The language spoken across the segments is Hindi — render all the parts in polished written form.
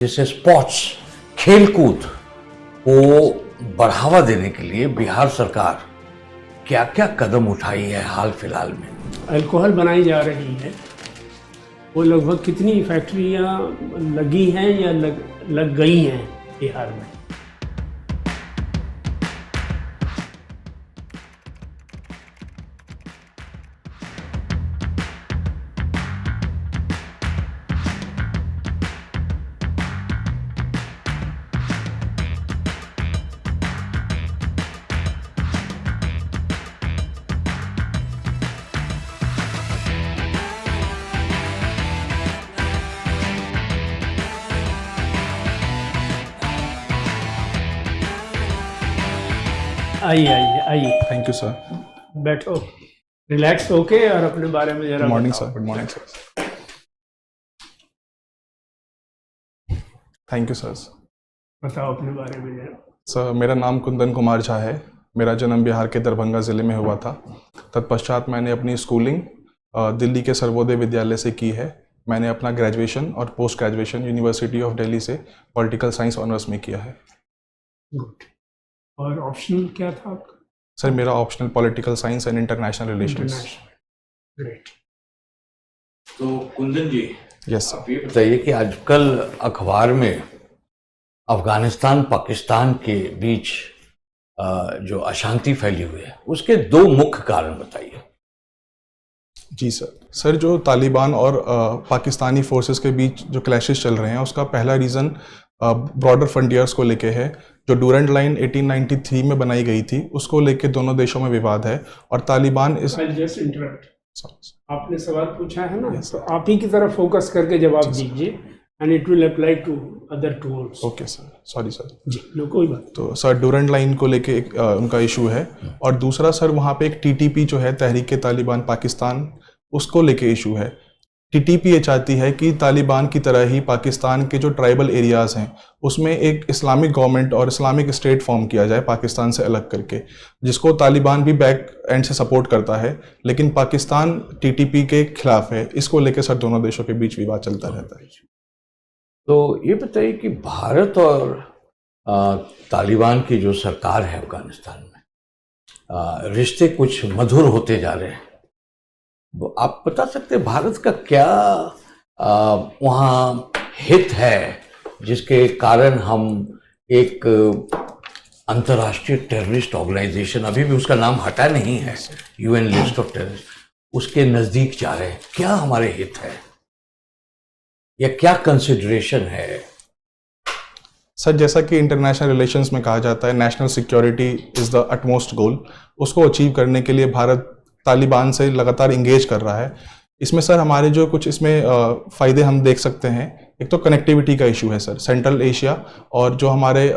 जैसे स्पोर्ट्स, खेलकूद को बढ़ावा देने के लिए बिहार सरकार क्या क्या कदम उठाई है हाल फिलहाल में? अल्कोहल बनाई जा रही है, वो लगभग कितनी फैक्ट्रियां लगी हैं या लग गई हैं बिहार में? आइए आइए आइए, थैंक यू सर। बैठो, रिलैक्स होके और अपने बारे में जरा मॉर्निंग बताओ। Sir, good morning sir. Thank you sir. बताओ अपने बारे में जरा। सर, मेरा नाम कुंदन कुमार झा है। मेरा जन्म बिहार के दरभंगा ज़िले में हुआ था। तत्पश्चात मैंने अपनी स्कूलिंग दिल्ली के सर्वोदय विद्यालय से की है। मैंने अपना ग्रेजुएशन और post graduation university of Delhi से पॉलिटिकल साइंस ऑनर्स में किया है। गुड। और ऑप्शनल क्या था आपका? सर, मेरा optional political science and international relations. Great. तो कुंदन जी, यस सर। आप ये बताइए कि आजकल अखबार में अफगानिस्तान पाकिस्तान के बीच जो अशांति फैली हुई है, उसके दो मुख्य कारण बताइए। जी सर, जो तालिबान और पाकिस्तानी फोर्सेस के बीच जो क्लैशेस चल रहे हैं, उसका पहला रीज़न ब्रॉडर फ्रंटियर्स को लेके है। जो डूरेंट लाइन 1893 में बनाई गई थी, उसको लेके दोनों देशों में विवाद है। और तालिबान इस जस्ट इंटरप्ट, आपने सवाल पूछा है ना, yes, तो आप ही की तरफ फोकस करके जवाब दीजिए, and it will apply to other two also. Okay sir, sorry sir ji, लो कोई बात। तो सर, डूरेंट लाइन को लेके एक उनका इशू है। और दूसरा सर, वहाँ पे एक टीटीपी जो है, तहरीक तालिबान पाकिस्तान, उसको लेके इशू है। टीटीपी ये चाहती है कि तालिबान की तरह ही पाकिस्तान के जो ट्राइबल एरियाज़ हैं, उसमें एक इस्लामिक गवर्नमेंट और इस्लामिक स्टेट फॉर्म किया जाए पाकिस्तान से अलग करके, जिसको तालिबान भी बैक एंड से सपोर्ट करता है, लेकिन पाकिस्तान टीटीपी के खिलाफ है। इसको लेके सर दोनों देशों के बीच विवाद चलता रहता है। तो ये बताइए कि भारत और तालिबान की जो सरकार है अफगानिस्तान में, रिश्ते कुछ मधुर होते जा रहे हैं। आप बता सकते हैं भारत का क्या वहाँ हित है जिसके कारण हम एक अंतर्राष्ट्रीय टेररिस्ट ऑर्गेनाइजेशन, अभी भी उसका नाम हटा नहीं है, यूएन लिस्ट ऑफ टेररिस्ट, उसके नज़दीक जा रहे हैं? क्या हमारे हित है या क्या कंसिडरेशन है? सर, जैसा कि इंटरनेशनल रिलेशंस में कहा जाता है, national security is the utmost goal. उसको अचीव करने के लिए भारत तालिबान से लगातार इंगेज कर रहा है। इसमें सर हमारे जो कुछ इसमें फ़ायदे हम देख सकते हैं। एक तो कनेक्टिविटी का इशू है सर, सेंट्रल एशिया और जो हमारे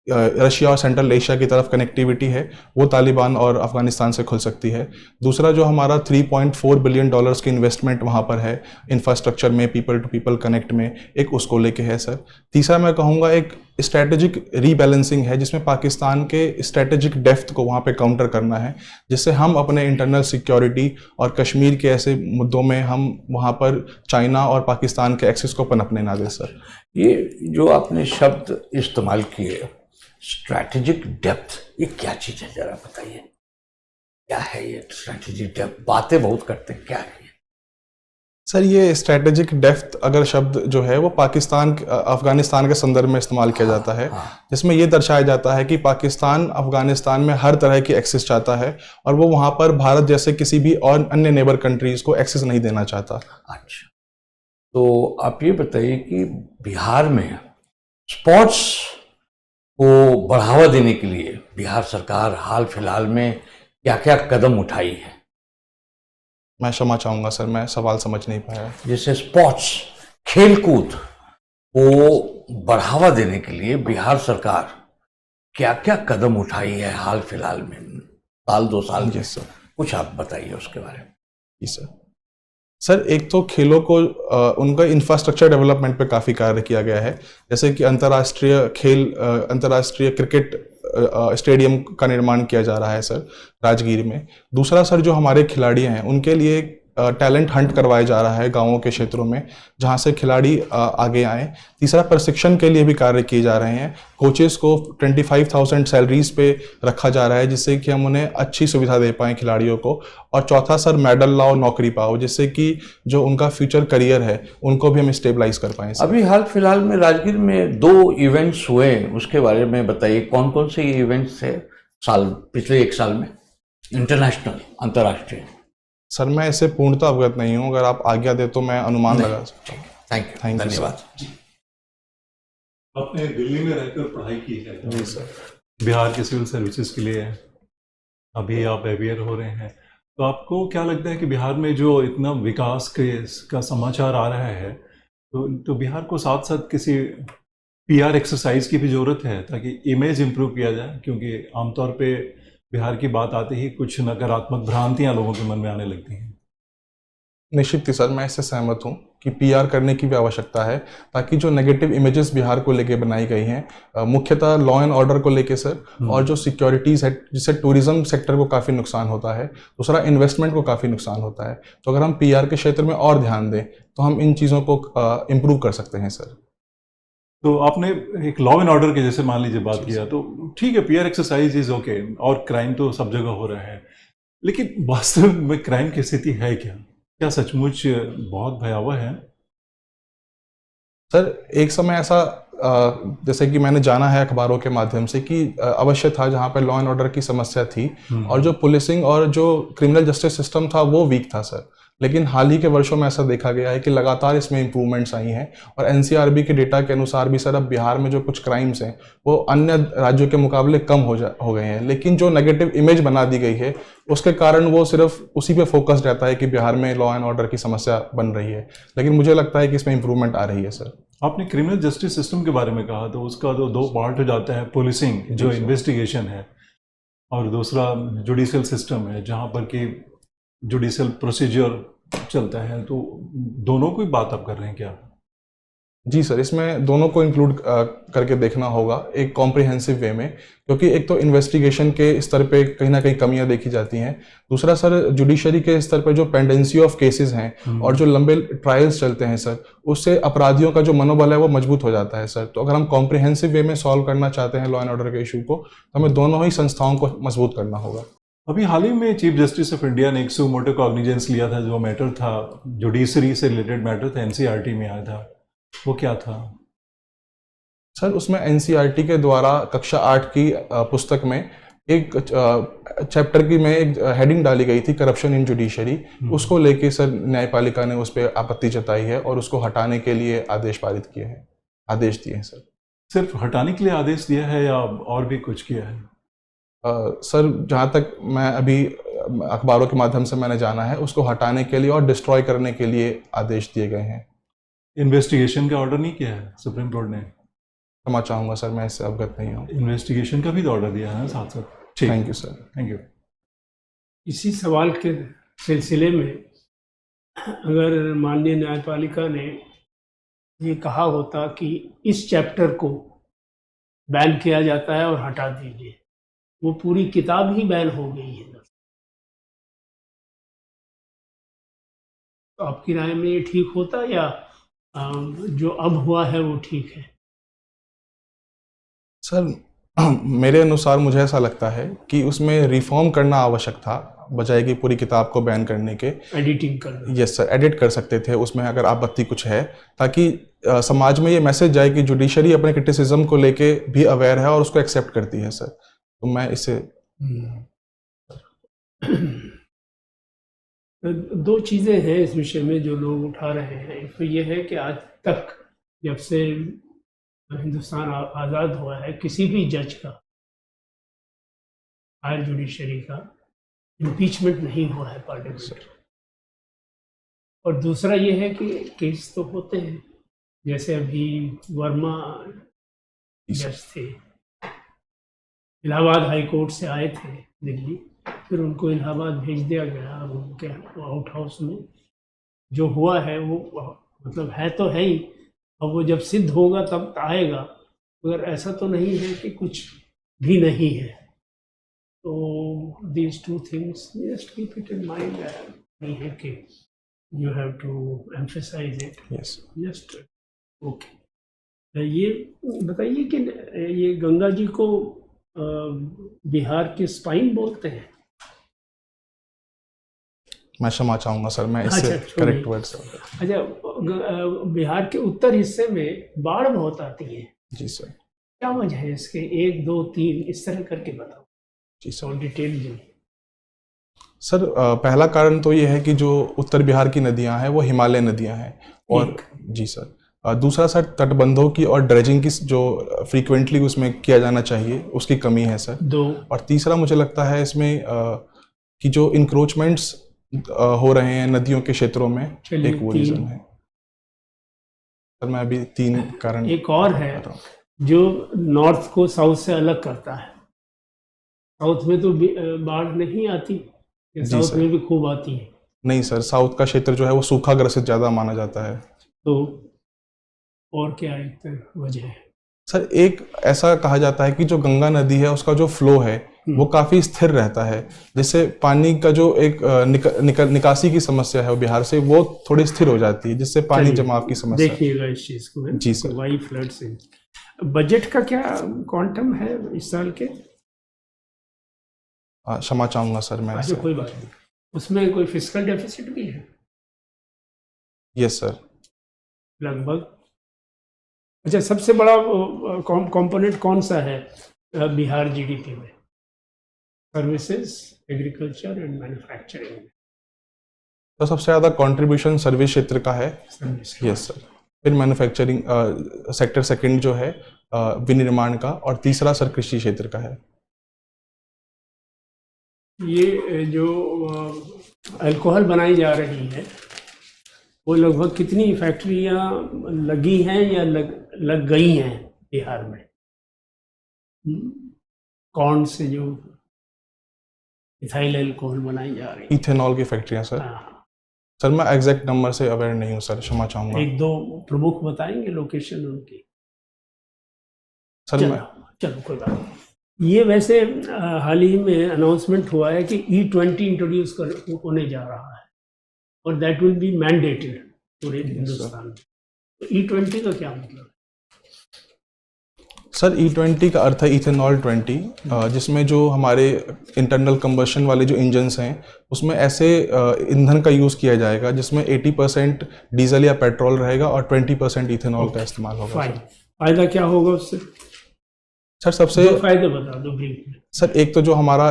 रशिया और सेंट्रल एशिया की तरफ कनेक्टिविटी है, वो तालिबान और अफगानिस्तान से खुल सकती है। दूसरा, जो हमारा $3.4 बिलियन की इन्वेस्टमेंट वहाँ पर है इंफ्रास्ट्रक्चर में, पीपल टू पीपल कनेक्ट में, एक उसको लेके है सर। तीसरा, मैं कहूँगा एक स्ट्रैटेजिक रीबैलेंसिंग है, जिसमें पाकिस्तान के स्ट्रैटेजिक डेप्थ को वहाँ पे काउंटर करना है, जिससे हम अपने इंटरनल सिक्योरिटी और कश्मीर के ऐसे मुद्दों में हम वहाँ पर चाइना और पाकिस्तान के एक्सेस को पनपने ना दें सर। ये जो आपने शब्द इस्तेमाल किए, स्ट्रैटेजिक डेप्थ, ये क्या चीज़ है, जरा बताइए। क्या है ये स्ट्रैटेजिक डेप्थ? बातें बहुत करते हैं, क्या है ये? सर, ये स्ट्रैटेजिक डेप्थ अगर शब्द जो है वो अफगानिस्तान के संदर्भ में इस्तेमाल किया जाता है, जिसमें ये दर्शाया जाता है कि पाकिस्तान अफगानिस्तान में हर तरह की एक्सेस चाहता है और वो वहाँ पर भारत जैसे किसी भी और अन्य नेबर कंट्रीज को एक्सेस नहीं देना चाहता। अच्छा, तो आप ये बताइए कि बिहार में स्पोर्ट्स को बढ़ावा देने के लिए बिहार सरकार हाल फिलहाल में क्या क्या कदम उठाई है? मैं क्षमा चाहूँगा सर, मैं सवाल समझ नहीं पाया। जैसे स्पोर्ट्स, खेलकूद को बढ़ावा देने के लिए बिहार सरकार क्या क्या कदम उठाई है हाल फिलहाल में, साल 2 साल में? सर, कुछ आप बताइए उसके बारे में। जी सर, एक तो खेलों को उनका इंफ्रास्ट्रक्चर डेवलपमेंट पे काफ़ी कार्य किया गया है। जैसे कि अंतर्राष्ट्रीय क्रिकेट स्टेडियम का निर्माण किया जा रहा है सर राजगीर में। दूसरा सर, जो हमारे खिलाड़ी हैं उनके लिए टैलेंट हंट करवाया जा रहा है गांवों के क्षेत्रों में, जहां से खिलाड़ी आगे आए। तीसरा, प्रशिक्षण के लिए भी कार्य किए जा रहे हैं। कोचेस को 25,000 सैलरीज पे रखा जा रहा है, जिससे कि हम उन्हें अच्छी सुविधा दे पाएँ खिलाड़ियों को। और चौथा सर, मेडल लाओ, नौकरी पाओ, जिससे कि जो उनका फ्यूचर करियर है उनको भी हम स्टेबलाइज कर पाएँ। अभी हाल फिलहाल में राजगीर में 2 इवेंट्स हुए, उसके बारे में बताइए। कौन कौन से इवेंट्स थे पिछले 1 साल में, इंटरनेशनल, अंतर्राष्ट्रीय? सर मैं इससे पूर्णतः अवगत नहीं हूँ, अगर आप आज्ञा दे तो मैं अनुमान लगा सकता हूँ। थैंक यू, धन्यवाद। आपने दिल्ली में रहकर पढ़ाई की है जी सर। बिहार के सिविल सर्विसेज के लिए, अभी आप अवेयर हो रहे हैं, तो आपको क्या लगता है कि बिहार में जो इतना विकास का समाचार आ रहा है, तो बिहार को साथ साथ किसी पीआर एक्सरसाइज की भी ज़रूरत है ताकि इमेज इम्प्रूव किया जाए? क्योंकि आमतौर पे बिहार की बात आते ही कुछ नकारात्मक भ्रांतियां लोगों के मन में आने लगती हैं। निश्चित ही सर, मैं इससे सहमत हूँ कि पीआर करने की भी आवश्यकता है, ताकि जो नेगेटिव इमेजेस बिहार को लेके बनाई गई हैं, मुख्यतः लॉ एंड ऑर्डर को लेके सर, और जो सिक्योरिटीज़ है, जिससे टूरिज्म सेक्टर को काफ़ी नुकसान होता है, दूसरा इन्वेस्टमेंट को काफ़ी नुकसान होता है। तो अगर हम पीआर के क्षेत्र में और ध्यान दें तो हम इन चीज़ों को इम्प्रूव कर सकते हैं सर। तो आपने एक लॉ एंड ऑर्डर के जैसे मान लीजिए बात किया, तो ठीक है, पीआर एक्सरसाइज इज ओके, और क्राइम तो सब जगह हो रहा है, लेकिन वास्तव में क्राइम की स्थिति है क्या सचमुच बहुत भयावह है? सर एक समय ऐसा जैसे कि मैंने जाना है अखबारों के माध्यम से कि अवश्य था जहाँ पर लॉ एंड ऑर्डर की समस्या थी, और जो पुलिसिंग और जो क्रिमिनल जस्टिस सिस्टम था वो वीक था सर। लेकिन हाल ही के वर्षों में ऐसा देखा गया है कि लगातार इसमें इम्प्रूवमेंट्स आई हैं, और एनसीआरबी के डेटा के अनुसार भी सर अब बिहार में जो कुछ क्राइम्स हैं वो अन्य राज्यों के मुकाबले कम हो गए हैं। लेकिन जो नेगेटिव इमेज बना दी गई है उसके कारण वो सिर्फ उसी पे फोकस्ड रहता है कि बिहार में लॉ एंड ऑर्डर की समस्या बन रही है, लेकिन मुझे लगता है कि इसमें इम्प्रूवमेंट आ रही है सर। आपने क्रिमिनल जस्टिस सिस्टम के बारे में कहा, तो उसका तो 2 पार्ट हो जाता है, पुलिसिंग जो इन्वेस्टिगेशन है, और दूसरा जुडिशियल सिस्टम है जहाँ पर कि जुडिशियल प्रोसीजर चलता है। तो दोनों की बात आप कर रहे हैं क्या? जी सर, इसमें दोनों को इंक्लूड करके देखना होगा एक कॉम्प्रिहेंसिव वे में, क्योंकि एक तो इन्वेस्टिगेशन के स्तर पे कहीं ना कहीं कमियां देखी जाती हैं, दूसरा सर जुडिशरी के स्तर पे जो पेंडेंसी ऑफ केसेस हैं और जो लंबे ट्रायल्स चलते हैं सर, उससे अपराधियों का जो मनोबल है वो मजबूत हो जाता है सर। तो अगर हम कॉम्प्रिहेंसिव वे में सॉल्व करना चाहते हैं लॉ एंड ऑर्डर के इशू को, तो हमें दोनों ही संस्थाओं को मजबूत करना होगा। अभी हाल ही में चीफ जस्टिस ऑफ इंडिया ने एक सू मोटो कॉग्निजेंस लिया था, जो मैटर था जुडिशरी से रिलेटेड मैटर था, एनसीईआरटी में आया था, वो क्या था? सर उसमें एनसीईआरटी के द्वारा कक्षा 8 की पुस्तक में एक चैप्टर की में एक हेडिंग डाली गई थी, करप्शन इन जुडिशरी। उसको लेके सर न्यायपालिका ने उस पर आपत्ति जताई है और उसको हटाने के लिए आदेश पारित किए हैं, आदेश दिए हैं सर। सिर्फ हटाने के लिए आदेश दिया है या और भी कुछ किया है? सर जहाँ तक मैं अभी अखबारों के माध्यम से मैंने जाना है, उसको हटाने के लिए और डिस्ट्रॉय करने के लिए आदेश दिए गए हैं। इन्वेस्टिगेशन का ऑर्डर नहीं किया है सुप्रीम कोर्ट ने? क्षमा चाहूँगा सर, मैं इससे अवगत नहीं हूँ। इन्वेस्टिगेशन का भी तो ऑर्डर दिया है ना साथ साथ। ठीक, thank you sir. Thank you. इसी सवाल के सिलसिले में अगर माननीय न्यायपालिका ने ये कहा होता कि इस चैप्टर को बैन किया जाता है और हटा दीजिए, वो पूरी किताब ही बैन हो गई है। तो आपकी राय में ये ठीक होता या जो अब हुआ है वो ठीक है? सर मेरे अनुसार मुझे ऐसा लगता है कि उसमें रिफॉर्म करना आवश्यक था, बजाय कि पूरी किताब को बैन करने के। एडिटिंग करना। यस सर, एडिट कर सकते थे उसमें अगर आपत्ति कुछ है, ताकि समाज में ये मैसेज जाए कि जुडिशरी अपने क्रिटिसिज्म को लेके भी अवेयर है और उसको एक्सेप्ट करती है सर। तो मैं इसे दो चीज़ें हैं इस विषय में जो लोग उठा रहे हैं। एक तो ये है कि आज तक जब से हिंदुस्तान आज़ाद हुआ है, किसी भी जज का, हायर जुडिशरी का इम्पीचमेंट नहीं हुआ है पार्लियामेंट। और दूसरा ये है कि केस तो होते हैं, जैसे अभी वर्मा जज थे, इलाहाबाद हाई कोर्ट से आए थे दिल्ली, फिर उनको इलाहाबाद भेज दिया गया। अब उनके आउट हाउस में जो हुआ है वो मतलब है तो है ही, अब वो जब सिद्ध होगा तब आएगा, मगर ऐसा तो नहीं है कि कुछ भी नहीं है। तो these two things just keep it in mind, नहीं है कि you have to emphasize it. Yes. Just okay. ये बताइए कि ये गंगा जी को बिहार के स्पाइन बोलते हैं? मैं क्षमा चाहूंगा सर, मैं इससे अच्छा, छोड़िए। Correct word sir. अच्छा, बिहार के उत्तर हिस्से में बाढ़ बहुत आती है, जी सर। क्या वजह है इसके? 1 2 3 इस तरह करके बताओ जी सर। और डिटेल जी। सर पहला कारण तो ये है कि जो उत्तर बिहार की नदियां हैं वो हिमालय नदियां हैं, और एक। जी सर। दूसरा सर, तटबंधों की और ड्रेजिंग की जो फ्रीक्वेंटली उसमें किया जाना चाहिए उसकी कमी है सर। 2 और तीसरा मुझे लगता है इसमें कि जो इंक्रोचमेंट्स हो रहे हैं नदियों के क्षेत्रों में, चलिए, एक वो 3। रीजन है सर। मैं अभी 3 कारण एक और है बता रहा हूँ। जो नॉर्थ को साउथ से अलग करता है। साउथ में तो बाढ़ नहीं आती, या जी साउथ सर। में भी खूब आती है? नहीं सर, साउथ का क्षेत्र जो है वो सूखा ग्रसित ज़्यादा माना जाता है। तो और क्या एक वजह है? सर एक ऐसा कहा जाता है कि जो गंगा नदी है उसका जो फ्लो है वो काफ़ी स्थिर रहता है, जिससे पानी का जो एक निकासी की समस्या है वो बिहार से वो थोड़ी स्थिर हो जाती है, जिससे पानी चलिए, जमाव की समस्या। देखिएगा इस चीज़ को, है? जी सर। वाई फ्लड से बजट का क्या क्वांटम है इस साल के? क्षमा चाहूंगा सर मैं अच्छा, कोई बात नहीं। उसमें कोई फिस्कल डेफिसिट भी है यस सर। लगभग? अच्छा, सबसे बड़ा कंपोनेंट कौन सा है बिहार जीडीपी में? सर्विसेज, एग्रीकल्चर एंड मैन्युफैक्चरिंग में? तो सबसे ज़्यादा कंट्रीब्यूशन सर्विस क्षेत्र का है। सर्विस। Yes sir. फिर मैन्युफैक्चरिंग सेक्टर सेकंड जो है विनिर्माण का, और तीसरा सर कृषि क्षेत्र का है। ये जो अल्कोहल बनाई जा रही है वो लगभग कितनी फैक्ट्रियां लगी हैं या लग गई हैं बिहार में? कौन से जो इथाइल अल्कोहल बनाई जा रही है? इथेनॉल की फैक्ट्रियां सर। हाँ, सर मैं एग्जैक्ट नंबर से अवेयर नहीं हूँ सर, क्षमा चाहूंगा। 1-2 प्रमुख बताएंगे लोकेशन उनकी? सर मैं चलो कोई बात नहीं। ये वैसे हाल ही में अनाउंसमेंट हुआ है कि E20 इंट्रोड्यूस होने जा रहा है, और दैट विल बी मैंडेटेड पूरे हिंदुस्तान में। तो E20 का क्या मतलब है? सर E20 का अर्थ है इथेनॉल 20, जिसमें जो हमारे इंटरनल कंबशन वाले जो इंजन्स हैं उसमें ऐसे ईंधन का यूज़ किया जाएगा जिसमें 80% डीजल या पेट्रोल रहेगा और 20% इथेनॉल का इस्तेमाल होगा। फाइन। फायदा क्या होगा उससे? सर सबसे 2 फायदे बता दो ब्रीफ में। सर एक तो जो हमारा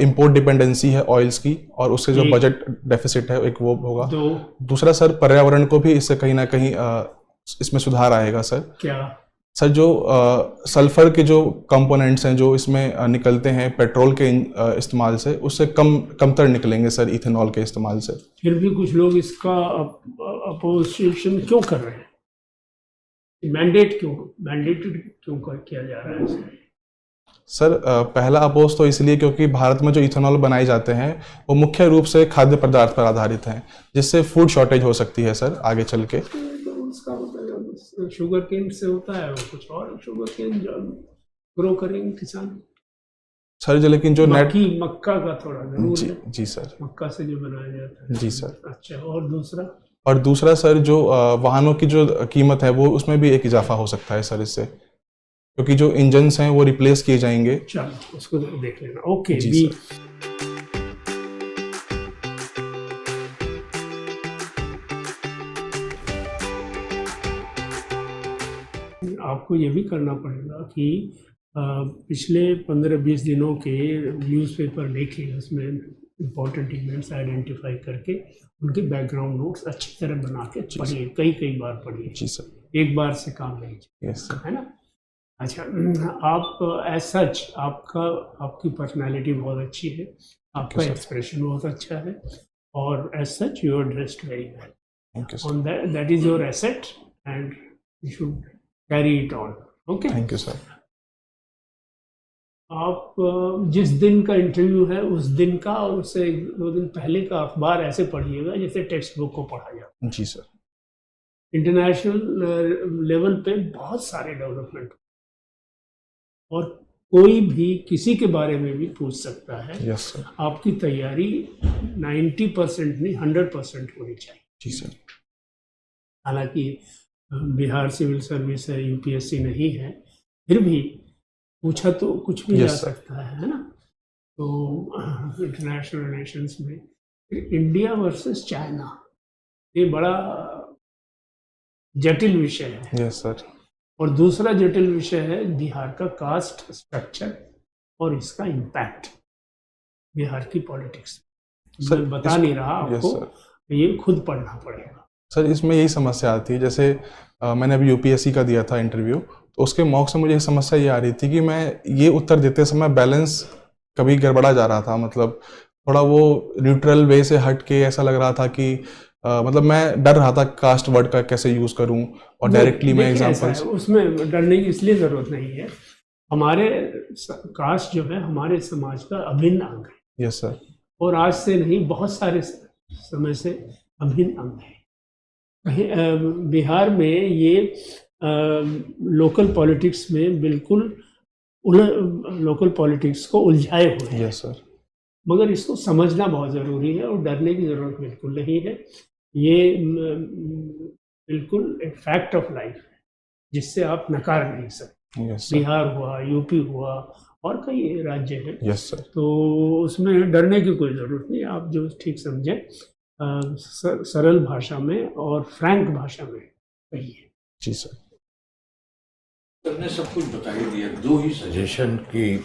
इंपोर्ट डिपेंडेंसी है ऑयल्स की, और उससे जो एक। बजट डेफिसिट है एक वो होगा। 2 दूसरा सर पर्यावरण को भी इससे कहीं ना कहीं इसमें सुधार आएगा सर। क्या? सर जो सल्फर के जो कंपोनेंट्स हैं जो इसमें निकलते हैं पेट्रोल के इस्तेमाल से, उससे कमतर निकलेंगे सर इथेनॉल के इस्तेमाल से। फिर भी कुछ लोग इसका अपोजिशन क्यों कर रहे हैं? मैंडेटेड क्यों किया जा रहा है? सर पहला अपोज तो इसलिए क्योंकि भारत में जो इथेनॉल बनाए जाते हैं वो मुख्य रूप से खाद्य पदार्थ पर आधारित हैं, जिससे फूड शॉर्टेज हो सकती है सर आगे चल के। तो उसका मतलब शुगर केन से होता है, वो कुछ और शुगर केन ग्रो करेंगे किसान। सर जो लेकिन जो नेट मक्का का थोड़ा जरूर जी, है, जी सर। मक्का से जो बनाया जाता है। जी सर। अच्छा, और दूसरा सर जो वाहनों की जो कीमत है वो उसमें भी एक इजाफा हो सकता है सर इससे, क्योंकि जो इंजन्स हैं वो रिप्लेस किए जाएंगे। चलो उसको देख लेना। ओके जी बी। सर। आपको ये भी करना पड़ेगा कि पिछले 15-20 दिनों के न्यूज़पेपर लेके उसमें इम्पोर्टेंट इवेंट्स आइडेंटिफाई करके उनके बैकग्राउंड नोट्स अच्छी तरह बना के पढ़िए, कई बार पढ़िए। जी सर। एक बार से काम नहीं चलेगा, यस सर। है ना? अच्छा, आप एज सच आपकी पर्सनालिटी बहुत अच्छी है, आपका एक्सप्रेशन बहुत अच्छा है, और as such you are dressed very well. Thank you sir. On that is your asset and you should carry it on. Okay, thank you sir. आप जिस दिन का इंटरव्यू है उस दिन का और उससे 2 दिन पहले का अखबार ऐसे पढ़िएगा जैसे टेक्स्ट बुक को पढ़ा जाता। जी सर। इंटरनेशनल लेवल पे बहुत सारे डेवलपमेंट, और कोई भी किसी के बारे में भी पूछ सकता है। Yes sir. आपकी तैयारी 90% नहीं 100% होनी चाहिए। जी सर। हालांकि बिहार सिविल सर्विस है, यूपीएससी नहीं है, फिर भी पूछा तो कुछ भी Yes, जा sir. सकता है ना। तो इंटरनेशनल रिलेशंस में इंडिया वर्सेस चाइना ये बड़ा जटिल विषय है। Yes sir. और दूसरा जटिल विषय है बिहार का कास्ट स्ट्रक्चर और इसका इम्पैक्ट बिहार की पॉलिटिक्स। सर, मैं बता नहीं रहा यस आपको, सर। ये खुद पढ़ना पड़ेगा। सर इसमें यही समस्या आती है, जैसे मैंने अभी यूपीएससी का दिया था इंटरव्यू, तो उसके मॉक से मुझे समस्या ये आ रही थी कि मैं ये उत्तर देते समय बैलेंस कभी गड़बड़ा जा रहा था, मतलब थोड़ा वो न्यूट्रल वे से हट के ऐसा लग रहा था कि मतलब मैं डर रहा था कास्ट वर्ड का कैसे यूज़ करूं और डायरेक्टली मैं देखिए, ऐसा एग्जांपल्स। है, उसमें डरने की इसलिए ज़रूरत नहीं है। हमारे कास्ट जो है हमारे समाज का अभिन्न अंग है। Yes sir. और आज से नहीं, बहुत सारे समय से अभिन्न अंग है। कहीं बिहार में ये लोकल पॉलिटिक्स में बिल्कुल लोकल पॉलिटिक्स को उलझाए हुए हैं। Yes sir. मगर इसको समझना बहुत ज़रूरी है और डरने की ज़रूरत बिल्कुल नहीं है। ये बिल्कुल एक फैक्ट ऑफ लाइफ है जिससे आप नकार नहीं सकते। Yes sir. बिहार हुआ, यूपी हुआ और कई राज्य हैं, यस सर। तो उसमें डरने की कोई ज़रूरत नहीं। आप जो ठीक समझें सरल भाषा में और फ्रैंक भाषा में कहिए। जी सर। सबने सब कुछ बता ही दिया। दो ही सजेशन कि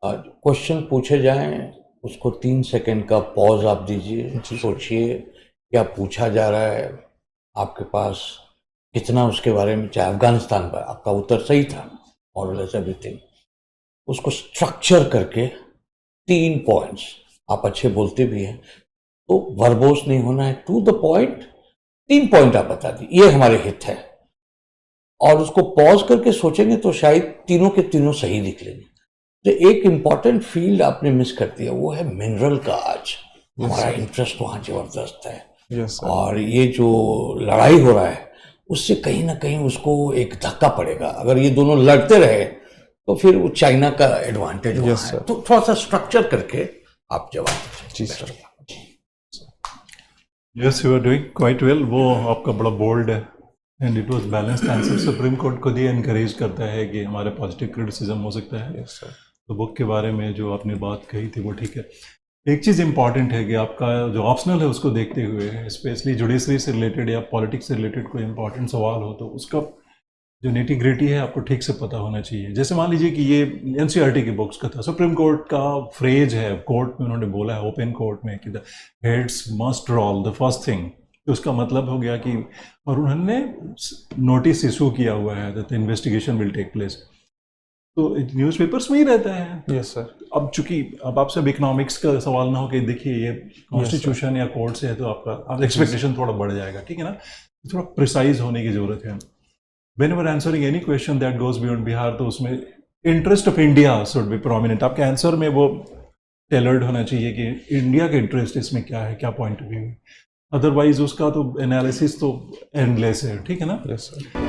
क्वेश्चन पूछे जाएं, उसको 3 सेकंड का पॉज आप दीजिए, सोचिए क्या पूछा जा रहा है, आपके पास कितना उसके बारे में, चाहे अफगानिस्तान पर आपका उत्तर सही था और एवरीथिंग, उसको स्ट्रक्चर करके 3 पॉइंट्स, आप अच्छे बोलते भी हैं तो वर्बोस नहीं होना है, टू द पॉइंट 3 पॉइंट आप बता दी, ये हमारे हित है। और उसको पॉज करके सोचेंगे तो शायद तीनों के तीनों सही निकलेंगे। तो एक इम्पॉर्टेंट फील्ड आपने मिस कर दिया, वो है मिनरल का। आज हमारा इंटरेस्ट वहाँ जबरदस्त है। Yes sir. और ये जो लड़ाई हो रहा है उससे कहीं ना कहीं उसको एक धक्का पड़ेगा। अगर ये दोनों लड़ते रहे तो फिर वो चाइना का एडवांटेज वहाँ है। तो थोड़ा सा स्ट्रक्चर करके आप जवाब दीजिए। जी sir. Yes, you are doing quite well. वो आपका बड़ा बोल्ड है and it was balanced answer. Supreme court खुद ही एनकरेज करता है कि हमारे पॉजिटिव क्रिटिसिज्म हो सकता है। Yes sir. तो बुक के बारे में जो आपने बात कही थी वो ठीक है। एक चीज़ इंपॉर्टेंट है कि आपका जो ऑप्शनल है उसको देखते हुए, स्पेशली जुडिशरी से रिलेटेड या पॉलिटिक्स से रिलेटेड कोई इंपॉर्टेंट सवाल हो तो उसका जो नेटिग्रिटी है आपको ठीक से पता होना चाहिए। जैसे मान लीजिए कि ये एनसीईआरटी की बुक्स का था, सुप्रीम कोर्ट का फ्रेज है, कोर्ट में उन्होंने बोला है ओपन कोर्ट में कि the heads must roll the first thing. तो उसका मतलब हो गया कि, और उन्होंने नोटिस इशू किया हुआ है that investigation will take place. तो न्यूज़पेपर्स में ही रहता है। Yes sir. अब चूंकि अब आपसे अब इकोनॉमिक्स का सवाल ना हो कि देखिए ये कॉन्स्टिट्यूशन या कोर्ट से है तो आप एक्सपेक्टेशन थोड़ा बढ़ जाएगा, ठीक है ना। थोड़ा प्रिसाइज होने की जरूरत है। Whenever answering any question that goes beyond Bihar, तो उसमें interest of India should be prominent. आपके आंसर में वो टेलर्ड होना चाहिए कि इंडिया के इंटरेस्ट इसमें क्या है, क्या पॉइंट ऑफ व्यू है। अदरवाइज उसका तो एनालिसिस तो एंडलेस है, ठीक है ना। Yes sir.